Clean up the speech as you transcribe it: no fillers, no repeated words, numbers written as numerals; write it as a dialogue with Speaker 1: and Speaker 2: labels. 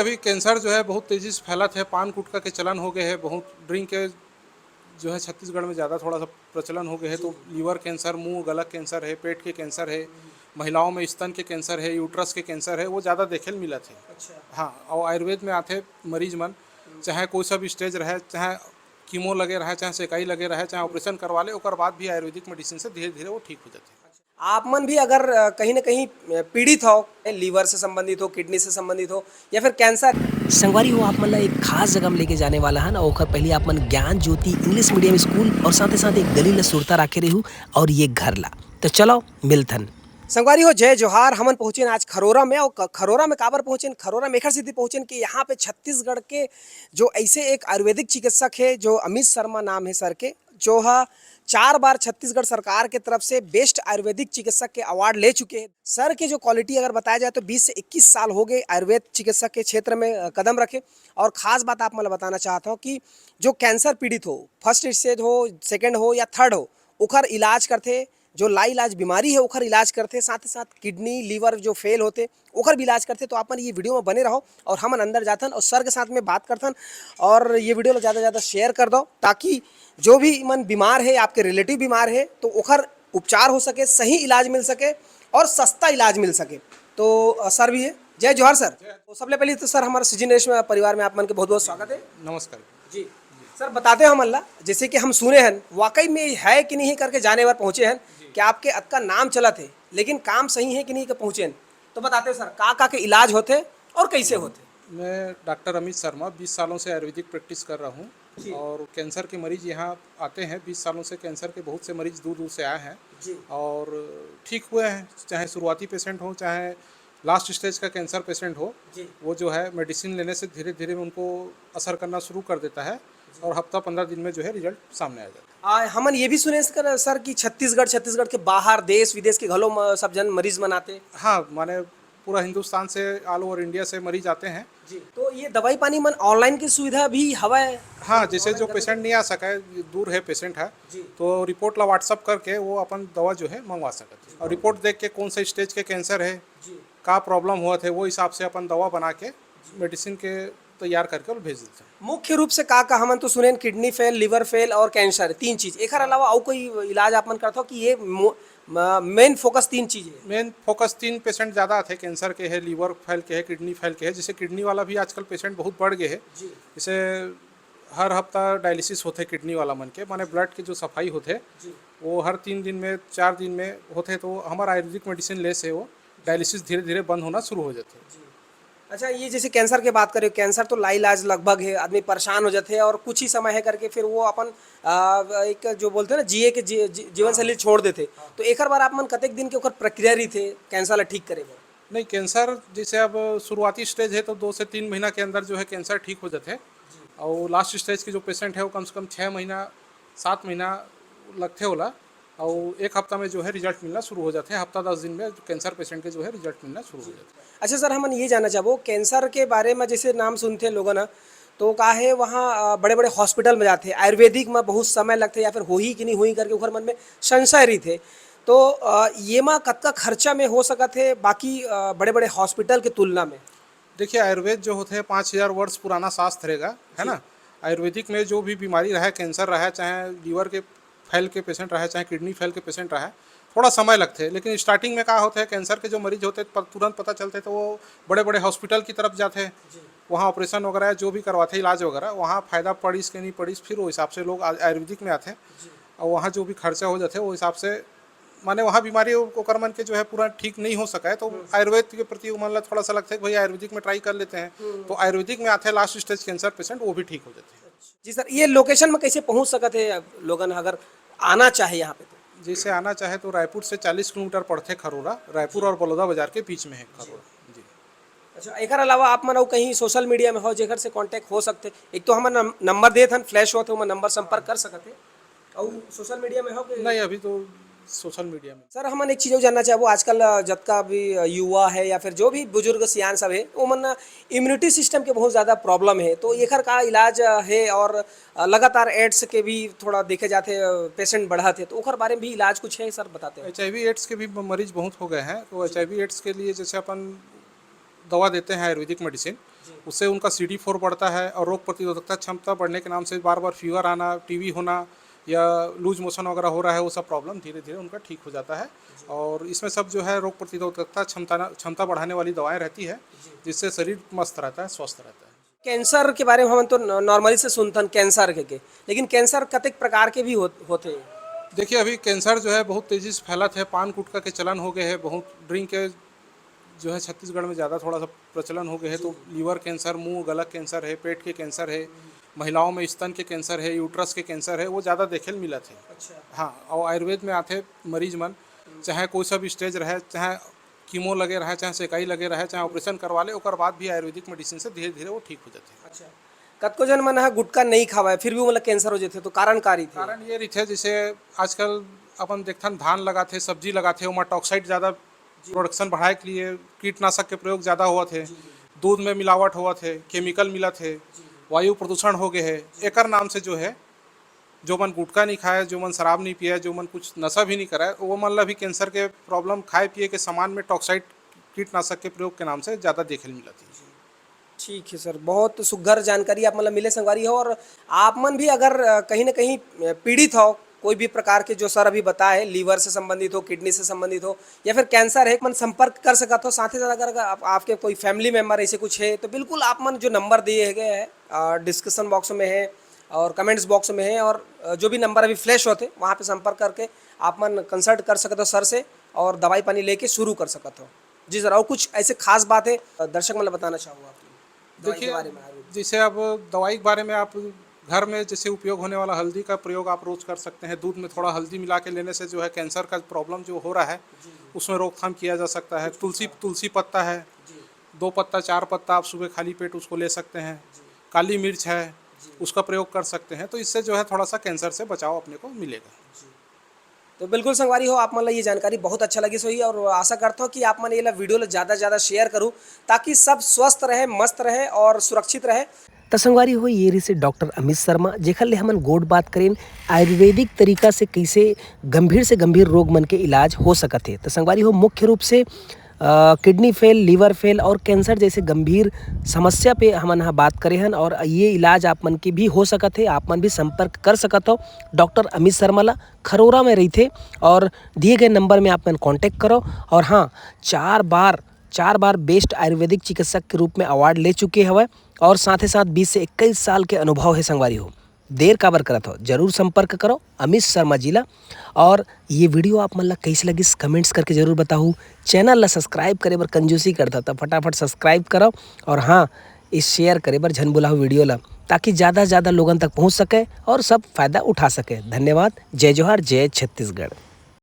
Speaker 1: अभी कैंसर जो है बहुत तेज़ी से फैलत है, पान गुटखा के चलन हो गए हैं, बहुत ड्रिंक के जो है छत्तीसगढ़ में ज़्यादा थोड़ा सा प्रचलन हो गया है। तो लीवर कैंसर, मुंह गला कैंसर है, पेट के कैंसर है, महिलाओं में स्तन के कैंसर है, यूट्रस के कैंसर है, वो ज़्यादा देखे मिलत है।
Speaker 2: अच्छा।
Speaker 1: हाँ, और आयुर्वेद में आते मरीज मन, चाहे कोई सा भी स्टेज रहे, चाहे कीमो लगे रहे, चाहे सेकाई लगे रहे, चाहे ऑपरेशन करवा ले, ओकर बाद भी आयुर्वेदिक मेडिसिन से धीरे धीरे वो ठीक हो जाते हैं।
Speaker 2: आप मन भी अगर कहीं ना कहीं पीड़ित हो, लीवर से संबंधित हो, किडनी से संबंधित हो या फिर कैंसर। संगवारी हो, आप मन ला एक खास जगह में लेके जाने वाला है ना। ओखर पहले आप मन ज्ञान ज्योति इंग्लिश मीडियम स्कूल और साथ ही साथ एक गली ला सुरता राखे रहू और ये घर ला। तो चलो मिलथन। संगवारी हो, जय जोहार। हमन पहुंचे आज खरोरा में, और खरोरा में काबर पहुंचे, खरोरा मेखर सिद्धि पहुंचे कि यहाँ पे छत्तीसगढ़ के जो ऐसे एक आयुर्वेदिक चिकित्सक है जो अमित शर्मा नाम है सर के, जो है 4 बार छत्तीसगढ़ सरकार के तरफ से बेस्ट आयुर्वेदिक चिकित्सक के अवार्ड ले चुके हैं। सर के जो क्वालिटी अगर बताया जाए तो 20 से 21 साल हो गए आयुर्वेद चिकित्सक के क्षेत्र में कदम रखे। और ख़ास बात आप मैं बताना चाहता हूँ कि जो कैंसर पीड़ित हो, फर्स्ट स्टेज हो, सेकेंड हो या थर्ड हो, उखर इलाज करते। जो लाइलाज बीमारी है उखर इलाज करते, साथ ही साथ किडनी लीवर जो फेल होते उखर भी इलाज करते। तो आप ये वीडियो में बने रहो और हम अंदर जाथन और सर के साथ में बात करथन। और ये वीडियो ज़्यादा से ज़्यादा शेयर कर दो ताकि जो भी मन बीमार है, आपके रिलेटिव बीमार है, तो उखर उपचार हो सके, सही इलाज मिल सके और सस्ता इलाज मिल सके। तो सर भी है, जय जोहार सर। तो सबसे पहले तो सर हमारे सीजनेश में परिवार में आप मन के बहुत बहुत स्वागत है।
Speaker 1: नमस्कार
Speaker 2: जी सर, बताते हैं हम अल्लाह, जैसे कि हम सुने हैं वाकई में है कि नहीं करके जाने बार पहुँचे हैं कि आपके अत का नाम चला थे, लेकिन काम सही है कि नहीं के पहुँचे हैं। तो बताते हैं सर का के इलाज होते और कैसे होते।
Speaker 1: मैं डॉक्टर अमित शर्मा 20 सालों से आयुर्वेदिक प्रैक्टिस कर रहा हूँ और कैंसर के मरीज यहाँ आते हैं। 20 सालों से कैंसर के बहुत से मरीज दूर दूर से आए हैं
Speaker 2: जी।
Speaker 1: और ठीक हुए हैं। चाहे शुरुआती पेशेंट हो, चाहे लास्ट स्टेज का कैंसर पेशेंट हो,
Speaker 2: जी।
Speaker 1: वो जो है मेडिसिन लेने से धीरे धीरे उनको असर करना शुरू कर देता है और हफ्ता 15 दिन में जो है रिजल्ट सामने आ जाता है।
Speaker 2: हमन ये भी सुने सर कि छत्तीसगढ़ के बाहर देश विदेश के घलो सब जन मरीज मनाते।
Speaker 1: हाँ, माने पूरा हिंदुस्तान से, ऑल ओवर इंडिया से मरीज आते हैं।
Speaker 2: जी। तो ये दवाई पानी मन ऑनलाइन की सुविधा भी हवा।
Speaker 1: हाँ, जैसे जो पेशेंट नहीं आ सका है, दूर है पेशेंट है,
Speaker 2: जी।
Speaker 1: तो रिपोर्ट ला व्हाट्सअप करके वो अपन दवा जो है मंगवा सकते हैं और रिपोर्ट देख के कौन सा स्टेज के कैंसर है,
Speaker 2: जी।
Speaker 1: का प्रॉब्लम हुआ थे, वो हिसाब से अपन दवा बना के मेडिसिन के तैयार करके और भेज देते हैं।
Speaker 2: मुख्य रूप से का हमन तो सुने किडनी फेल, लिवर फेल और कैंसर, 3 चीज। एक अलावा और कोई इलाज आप मन करते हो कि ये मेन फोकस 3 चीज है।
Speaker 1: मेन फोकस 3 पेशेंट ज़्यादा आते हैं, कैंसर के है, लीवर फेल के है, किडनी फेल के है। जैसे किडनी वाला भी आजकल पेशेंट बहुत बढ़ गए हैं।
Speaker 2: जी।
Speaker 1: जैसे हर हफ्ता डायलिसिस होते किडनी वाला मन के, माने ब्लड की जो सफाई होते
Speaker 2: जी।
Speaker 1: वो हर 3 दिन में, 4 दिन में होते। तो हमारा आयुर्वेदिक मेडिसिन ले से वो डायलिसिस धीरे धीरे बंद होना शुरू हो जाते हैं।
Speaker 2: अच्छा, ये जैसे कैंसर की बात करें, कैंसर तो लाइलाज लगभग है, आदमी परेशान हो जाते हैं और कुछ ही समय है करके फिर वो अपन एक जो बोलते हैं ना जिए के जीवन शैली छोड़ देते। तो एक बार आप मन कतेक दिन के ओकर प्रक्रिया रही थे कैंसर ला ठीक करे।
Speaker 1: नहीं, कैंसर जैसे अब शुरुआती स्टेज है तो 2 से 3 महीना के अंदर जो है कैंसर ठीक हो जाते हैं और लास्ट स्टेज के जो पेशेंट है वो कम से कम 6 महीना 7 महीना लगते होला और 1 हफ्ता में जो है रिजल्ट मिलना शुरू हो जाते हैं। हफ्ता 10 दिन में कैंसर पेशेंट के जो है रिजल्ट मिलना शुरू हो जाता है।
Speaker 2: अच्छा सर, हम ये जानना चाहो कैंसर के बारे में, जैसे नाम सुनते हैं लोगों ना, तो का है वहाँ बड़े बड़े हॉस्पिटल में जाते हैं, आयुर्वेदिक में बहुत समय लगते या फिर हो ही कि नहीं हुई करके उखर मन में संशय रही थे। तो ये माँ कतका खर्चा में हो सका थे बाकी बड़े बड़े हॉस्पिटल की तुलना में।
Speaker 1: देखिए, आयुर्वेद जो होते हैं 5000 वर्ष पुराना शास्त्र रहेगा, है ना। आयुर्वेदिक में जो भी बीमारी रहा है, कैंसर रहा है, चाहे लीवर के फेल के पेशेंट रहा है, चाहे किडनी फेल के पेशेंट रहा है, थोड़ा समय लगते हैं। लेकिन स्टार्टिंग में क्या होता है, कैंसर के जो मरीज होते हैं तुरंत पता चलते तो वो बड़े बड़े हॉस्पिटल की तरफ जाते हैं, वहाँ ऑपरेशन वगैरह जो भी करवाते हैं, इलाज वगैरह, वहाँ फ़ायदा पड़ीस के नहीं पड़ीस, फिर वो हिसाब से लोग आयुर्वेदिक में आते हैं और वहाँ जो भी खर्चा हो जाते हैं वो हिसाब से, माने वहाँ बीमारी को करमन के जो है पूरा ठीक नहीं हो सका है तो आयुर्वेद के प्रति मतलब थोड़ा सा लगता है कि भाई आयुर्वेदिक में ट्राई कर लेते हैं। तो आयुर्वेदिक में आते हैं लास्ट स्टेज कैंसर पेशेंट, वो भी ठीक हो जाते हैं।
Speaker 2: जी सर, ये लोकेशन में कैसे पहुँच सकते हैं लोगन अगर आना चाहे यहाँ पे। तो
Speaker 1: जैसे आना चाहे तो रायपुर से 40 किलोमीटर पड़ते खरोरा, रायपुर और बलौदा बाजार के बीच में है खरोरा जी।
Speaker 2: अच्छा, एक अलावा आप मन कहीं सोशल मीडिया में हो जेकर से कांटेक्ट हो सकते, एक तो हम नंबर दे थन फ्लैश हो तो हम नंबर संपर्क कर सकते और सोशल मीडिया में हो कि
Speaker 1: नहीं, अभी तो सोशल मीडिया में।
Speaker 2: सर हम एक चीज़ और जानना चाहबो, आजकल जतका भी युवा है या फिर जो भी बुजुर्ग सियान सब है वो मन इम्यूनिटी सिस्टम के बहुत ज़्यादा प्रॉब्लम है। तो एकर का इलाज है और लगातार एड्स के भी थोड़ा देखे जाते पेशेंट बढ़ा थे, तो ओकर बारे में भी इलाज कुछ है सर, बताते हैं।
Speaker 1: HIV एड्स के भी मरीज बहुत हो गए हैं। तो HIV एड्स के लिए जैसे अपन दवा देते हैं आयुर्वेदिक मेडिसिन, उससे उनका CD4 बढ़ता है और रोग प्रतिरोधकता क्षमता बढ़ने के नाम से बार बार फीवर आना, टीवी होना या लूज मोशन वगैरह हो रहा है, वो सब प्रॉब्लम धीरे धीरे उनका ठीक हो जाता है। और इसमें सब जो है रोग प्रतिरोधकता क्षमता बढ़ाने वाली दवाएं रहती है, जिससे शरीर मस्त रहता है, स्वस्थ रहता है।
Speaker 2: कैंसर के बारे में हम तो नॉर्मली से सुनते हैं कैंसर के लेकिन कैंसर कतेक प्रकार के भी होते हैं।
Speaker 1: देखिए अभी कैंसर जो है बहुत तेज़ी से फैलत है, पान गुटखा के चलन हो गए हैं, बहुत ड्रिंक के जो है छत्तीसगढ़ में ज़्यादा थोड़ा सा प्रचलन हो गए है। तो लीवर कैंसर, मुंह गला कैंसर है, पेट के कैंसर है, महिलाओं में स्तन के कैंसर है, यूट्रस के कैंसर है, वो ज़्यादा देखे मिलत है।
Speaker 2: अच्छा।
Speaker 1: हाँ, और आयुर्वेद में आते मरीज मन चाहे कोई सा भी स्टेज रहे, चाहे कीमो लगे रहे, चाहे सेकाई लगे रहे, चाहे ऑपरेशन करवा ले, ओकर बाद भी आयुर्वेदिक मेडिसिन से धीरे धीरे वो ठीक हो जाते हैं।
Speaker 2: अच्छा, कतको जन मन है गुटखा नहीं खावा फिर भी मतलब कैंसर हो जाते, तो कारणकारी थे।
Speaker 1: कारण ये रही जैसे आजकल अपन देखथन धान लगाते, सब्जी लगाते, वहाँ टॉक्साइड ज़्यादा प्रोडक्शन बढ़ाए के लिए कीटनाशक के प्रयोग ज़्यादा हुआ थे, दूध में मिलावट हुआ थे, केमिकल मिला थे, वायु प्रदूषण हो गए है। एकर नाम से जो है जो मन गुटखा नहीं खाए, जो मन शराब नहीं पिया, जो मन कुछ नशा भी नहीं कराए, वो मन ला भी कैंसर के प्रॉब्लम खाए पिए के सामान में टॉक्साइड कीटनाशक के प्रयोग के नाम से ज़्यादा देखे मिला थी।
Speaker 2: ठीक है सर, बहुत सुघर जानकारी आप मतलब मिले संगवारी हो। और आप मन भी अगर कहीं ना कहीं पीड़ित हो कोई भी प्रकार के जो सर अभी बताए, लीवर से संबंधित हो, किडनी से संबंधित हो या फिर कैंसर है, मन संपर्क कर सकता हो। साथ ही साथ अगर आपके कोई फैमिली मेम्बर ऐसे कुछ है तो बिल्कुल आप मन जो नंबर दिए गए हैं डिस्क्रिप्शन बॉक्स में है और कमेंट्स बॉक्स में है, और जो भी नंबर अभी फ्लैश होते वहाँ पे संपर्क करके आप मन कंसल्ट कर सकते हो सर से और दवाई पानी लेके शुरू कर सकते हो। जी सर, और कुछ ऐसे खास बात है दर्शक मतलब बताना चाहूँगा आपको
Speaker 1: देखिए,
Speaker 2: बारे में?
Speaker 1: जैसे अब दवाई के बारे में आप घर में जैसे उपयोग होने वाला हल्दी का प्रयोग आप रोज कर सकते हैं। दूध में थोड़ा हल्दी मिला के लेने से जो है कैंसर का प्रॉब्लम जो हो रहा है उसमें रोकथाम किया जा सकता है। तुलसी पत्ता है, 2 पत्ता 4 पत्ता आप सुबह खाली पेट उसको ले सकते हैं। काली मिर्च है, उसका प्रयोग कर सकते हैं। तो इससे जो है थोड़ा सा कैंसर से बचाव अपने को मिलेगा।
Speaker 2: तो बिल्कुल संगवारी हो, आप मतलब ये जानकारी बहुत अच्छा लगी सोई, और आशा करता हूँ कि आप मन ये वीडियो ज़्यादा से ज़्यादा शेयर करूँ ताकि सब स्वस्थ रहे, मस्त रहे और सुरक्षित रहे। तो संगवारी हो, ये रही से डॉक्टर अमित शर्मा, जेखर ले हमन गोड बात करें आयुर्वेदिक तरीका से कैसे गंभीर से गंभीर रोग मन के इलाज हो सकत है। तो संगवारी हो, मुख्य रूप से किडनी फेल, लीवर फेल और कैंसर जैसे गंभीर समस्या पे हमन यहाँ बात करे हन, और ये इलाज आप मन के भी हो सकत है। आप मन भी संपर्क कर सकत हो डॉक्टर अमित शर्मा ला। खरोरा में रही थे और दिए गए नंबर में आप मन कॉन्टेक्ट करो। और हाँ, 4 बार बेस्ट आयुर्वेदिक चिकित्सक के रूप में अवार्ड ले चुके हवे, और साथ ही साथ 20 से 21 साल के अनुभव है संगवारी हो। देर काबर करत हो, जरूर संपर्क करो अमित शर्मा जी ला। और ये वीडियो आप मन ला कैसे लगी कमेंट्स करके जरूर बताओ। चैनल ला सब्सक्राइब करे बर कंजूसी करता तो फटाफट सब्सक्राइब करो, और हाँ, इस शेयर करे बर झन बुलाओ वीडियो ला, ताकि ज़्यादा से ज़्यादा लोगों तक पहुँच सके और सब फायदा उठा सके। धन्यवाद। जय जोहार, जय छत्तीसगढ़।